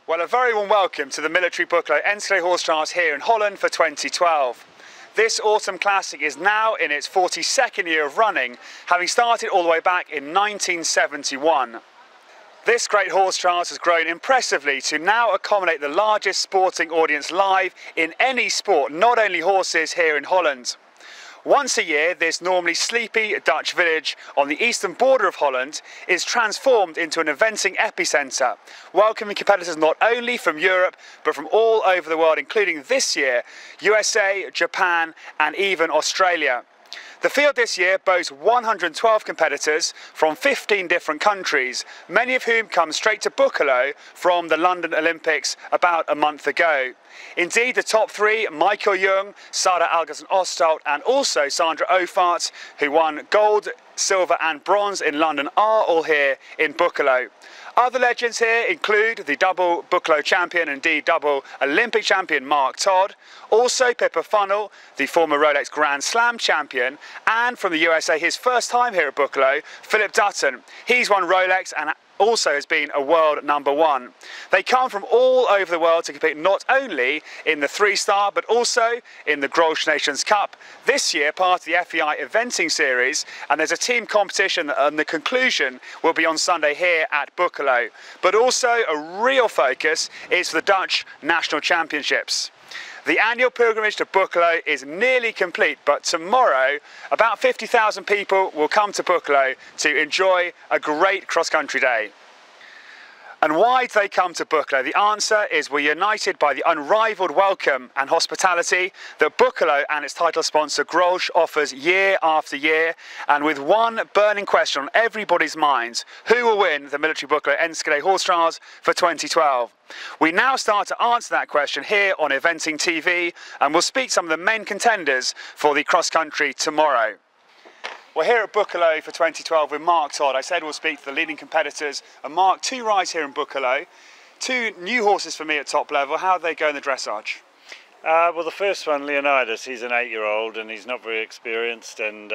Well, a very warm welcome to the Military Boekelo NCAA Horse Trials here in Holland for 2012. This autumn classic is now in its 42nd year of running, having started all the way back in 1971. This great horse trials has grown impressively to now accommodate the largest sporting audience live in any sport, not only horses, here in Holland. Once a year, this normally sleepy Dutch village on the eastern border of Holland is transformed into an eventing epicentre, welcoming competitors not only from Europe but from all over the world, including this year USA, Japan and even Australia. The field this year boasts 112 competitors from 15 different countries, many of whom come straight to Boekelo from the London Olympics about a month ago. Indeed, the top three, Michael Jung, Sarah Algerson-Ostolt and also Sandra Ovaert, who won gold, silver and bronze in London, are all here in Boekelo. Other legends here include the double Boekelo champion, indeed double Olympic champion Mark Todd, also Pippa Funnell, the former Rolex Grand Slam champion, and from the USA, his first time here at Boekelo, Philip Dutton. He's won Rolex and also has been a world #1. They come from all over the world to compete not only in the 3-star but also in the Grolsch Nations Cup. This year part of the FEI eventing series, and there's a team competition and the conclusion will be on Sunday here at Boekelo. But also a real focus is for the Dutch National Championships. The annual pilgrimage to Boekelo is nearly complete, but tomorrow about 50,000 people will come to Boekelo to enjoy a great cross-country day. And why do they come to Boekelo? The answer is we're united by the unrivaled welcome and hospitality that Boekelo and its title sponsor Grolsch offers year after year, and with one burning question on everybody's minds: who will win the Military Boekelo NCAA Horse Trials for 2012? We now start to answer that question here on Eventing TV, and we'll speak to some of the main contenders for the cross-country tomorrow. We're here at Boekelo for 2012 with Mark Todd. I said we'll speak to the leading competitors. And Mark, 2 rides here in Boekelo, 2 new horses for me at top level. How do they go in the dressage? Well, the first one, Leonidas, he's an 8-year-old and he's not very experienced, and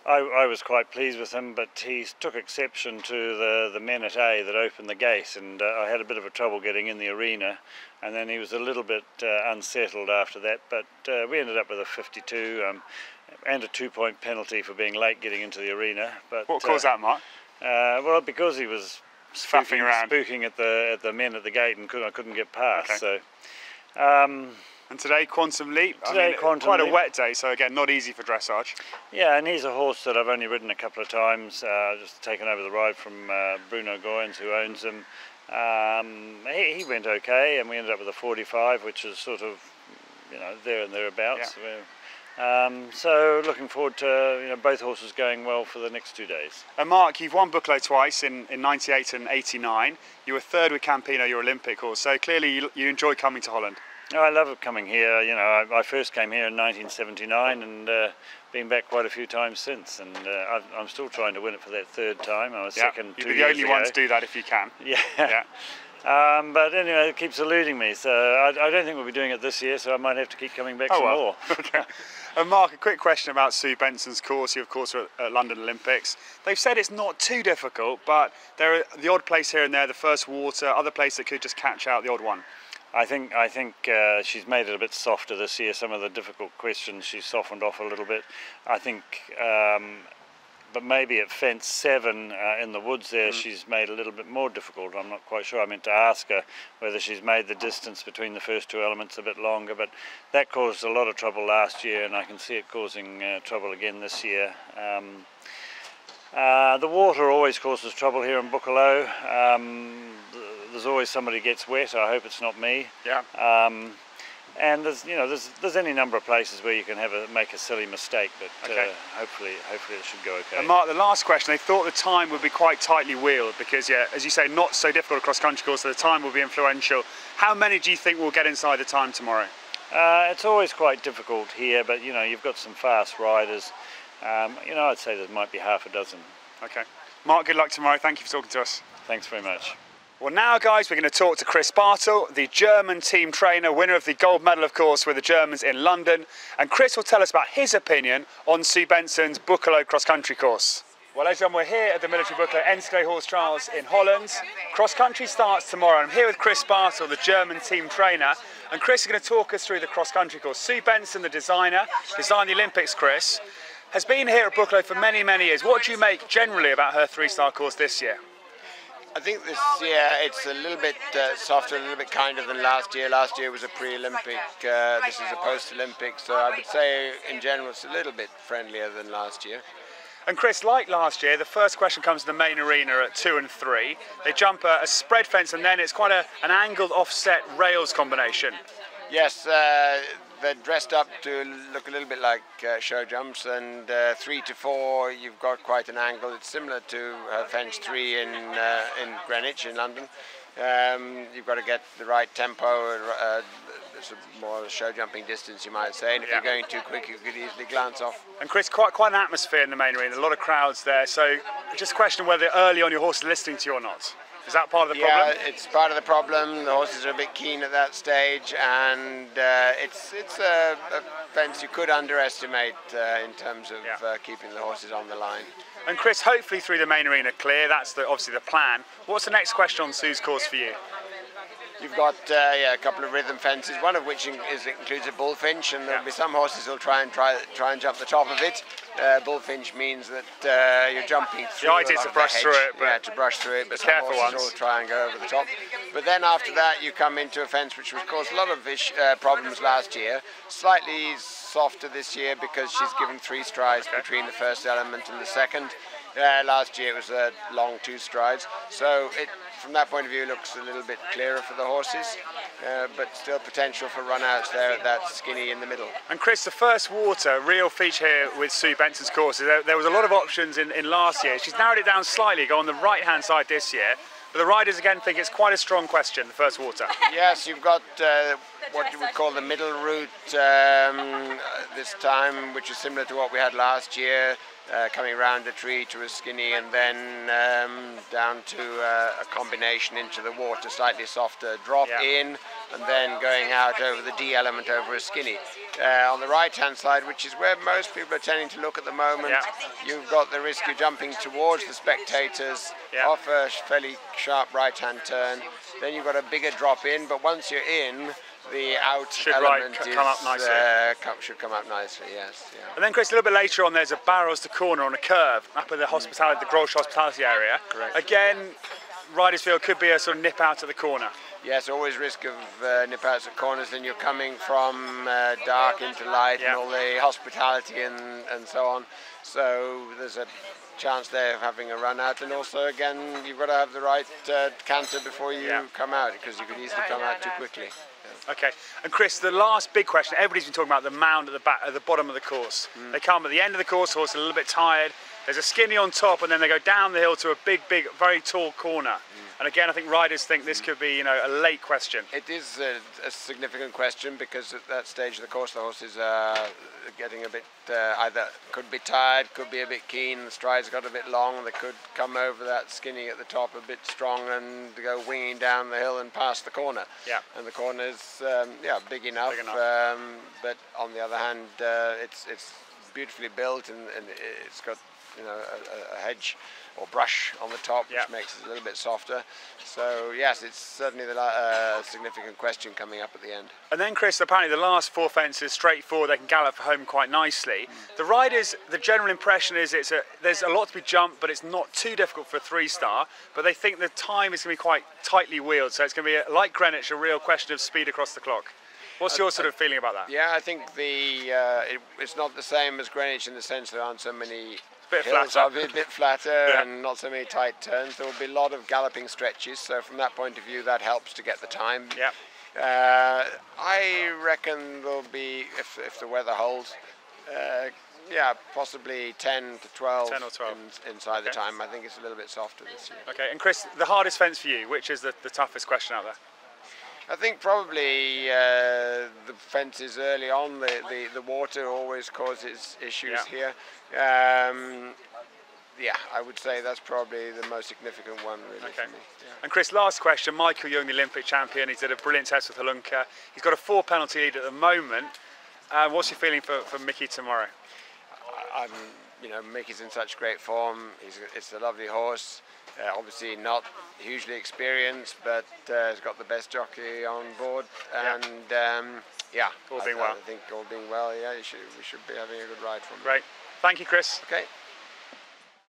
I was quite pleased with him, but he took exception to the men at A that opened the gate, and I had a bit of a trouble getting in the arena, and then he was a little bit unsettled after that, but we ended up with a 52 and a 2-point penalty for being late getting into the arena. But what caused that, Mark? Well, because he was spooking at the men at the gate, and I couldn't get past. Okay. So. And today, Quantum Leap. Quite a wet day, so again, not easy for dressage. Yeah, and he's a horse that I've only ridden a couple of times, just taken over the ride from Bruno Goins, who owns him. He went okay, and we ended up with a 45, which is sort of, there and thereabouts. Yeah. So looking forward to both horses going well for the next 2 days. And Mark, you've won Boekelo twice in 98 and 89. You were third with Campino, your Olympic horse, so clearly you enjoy coming to Holland. Oh, I love coming here. I first came here in 1979 and been back quite a few times since, and I'm still trying to win it for that 3rd time. I was second 2 years ago. You're the only one to do that if you can. Yeah. But anyway, it keeps eluding me, so I don't think we'll be doing it this year, so I might have to keep coming back some more. Okay. And Mark, a quick question about Sue Benson's course. You, of course, are at London Olympics. They've said it's not too difficult, but there are the odd place here and there, the first water, other place that could just catch out the odd one. I think she's made it a bit softer this year. Some of the difficult questions she's softened off a little bit. I think, but maybe at fence 7 in the woods there, she's made it a little bit more difficult. I'm not quite sure. I meant to ask her whether she's made the distance between the first 2 elements a bit longer, but that caused a lot of trouble last year, and I can see it causing trouble again this year. The water always causes trouble here in Boekelo. There's always somebody gets wet. I hope it's not me. Yeah. And there's any number of places where you can make a silly mistake, but hopefully it should go okay. And Mark, the last question, they thought the time would be quite tightly wheeled because, as you say, not so difficult a cross-country course, so the time will be influential. How many do you think will get inside the time tomorrow? It's always quite difficult here, but you've got some fast riders. I'd say there might be half a dozen. Okay. Mark, good luck tomorrow. Thank you for talking to us. Thanks very much. Well, now, guys, we're going to talk to Chris Bartle, the German team trainer, winner of the gold medal, of course, with the Germans in London. And Chris will tell us about his opinion on Sue Benson's Boekelo cross-country course. Well, ladies and gentlemen, we're here at the Military Bookelo Enschede Horse Trials in Holland. Cross country starts tomorrow. I'm here with Chris Bartle, the German team trainer. And Chris is going to talk us through the cross country course. Sue Benson, the designer, designed the Olympics, Chris, has been here at Bookelo for many, many years. What do you make generally about her three-star course this year? I think this year it's a little bit softer, a little bit kinder than last year. Last year was a pre-Olympic, this is a post-Olympic, so I would say in general it's a little bit friendlier than last year. And Chris, like last year, the first question comes to the main arena at 2 and 3. They jump a spread fence and then it's quite an angled offset rails combination. Yes, they're dressed up to look a little bit like show jumps, and 3 to 4 you've got quite an angle. It's similar to fence 3 in Greenwich in London. You've got to get the right tempo. It's more show jumping distance, you might say, and if you're going too quick you could easily glance off. And Chris, quite an atmosphere in the main arena, a lot of crowds there, so just question whether early on your horse is listening to you or not. Is that part of the problem? Yeah, it's part of the problem. The horses are a bit keen at that stage, and it's a fence you could underestimate in terms of keeping the horses on the line. And Chris, hopefully through the main arena clear, that's obviously the plan. What's the next question on Sue's course for you? You've got a couple of rhythm fences, one of which includes a bullfinch, and there'll be some horses who'll try and jump the top of it. Bullfinch means that you're jumping through. The idea is to brush through it, but to brush through it. But some careful horses will try and go over the top. But then after that, you come into a fence which was caused a lot of problems last year. Slightly softer this year because she's given 3 strides between the first element and the second. Last year it was a long 2 strides, so from that point of view it looks a little bit clearer for the horses, but still potential for run-outs there at that skinny in the middle. And Chris, the first water, real feature here with Sue Benson's courses. There was a lot of options in last year. She's narrowed it down slightly, go on the right-hand side this year, but the riders again think it's quite a strong question, the first water. Yes, you've got what you would call the middle route this time, which is similar to what we had last year. Coming round a tree to a skinny and then down to a combination into the water, slightly softer drop in and then going out over the D element over a skinny. On the right hand side, which is where most people are tending to look at the moment, you've got the risk of jumping towards the spectators off a fairly sharp right hand turn. Then you've got a bigger drop in, but once you're in, the out element should come up nicely, yes. Yeah. And then Chris, a little bit later on there's a barrels to corner on a curve up at the hospitality, the Grolsch hospitality area. Correct. Again, riders feel could be a sort of nip out at the corner. Yes, always risk of nip outs at corners, then you're coming from dark into light and all the hospitality and so on. So there's a chance there of having a run out, and also again you've got to have the right canter before you come out, because you could easily come out too quickly. Okay, and Chris, the last big question, everybody's been talking about the mound at the bottom of the course. They come at the end of the course, horse a little bit tired, there's a skinny on top, and then they go down the hill to a big, very tall corner. And again, I think riders think this could be, a late question. It is a significant question, because at that stage of the course, the horses are getting a bit, either could be tired, could be a bit keen, the strides got a bit long, they could come over that skinny at the top a bit strong and go winging down the hill and past the corner. Yeah. And the corner is, big enough. But on the other hand, it's beautifully built, and it's got, a hedge or brush on the top, which makes it a little bit softer. So yes, it's certainly the significant question coming up at the end. And then Chris, apparently the last 4 fences straightforward, they can gallop for home quite nicely. The riders, the general impression is there's a lot to be jumped, but it's not too difficult for a 3-star, but they think the time is going to be quite tightly wheeled, so it's going to be, like Greenwich, a real question of speed across the clock. What's your sort of feeling about that? Yeah, I think it's not the same as Greenwich in the sense there aren't so many hills, a bit flatter and not so many tight turns. There will be a lot of galloping stretches, so from that point of view that helps to get the time. I reckon there'll be, if the weather holds, possibly 10 to 12, inside the time. I think it's a little bit softer this year. Okay, and Chris, the hardest fence for you, which is the toughest question out there? I think probably the fences early on, the water always causes issues here. I would say that's probably the most significant one, really, for me. And Chris, last question. Michael Young, the Olympic champion, he's did a brilliant test with Halunka. He's got a 4-penalty lead at the moment. What's your feeling for Mickey tomorrow? I'm you know, Mickey's in such great form. It's a lovely horse. Obviously not hugely experienced, but has got the best jockey on board, and yeah, all being well. I think all being well, yeah, we should be having a good ride from him. Great. Thank you, Chris. Okay.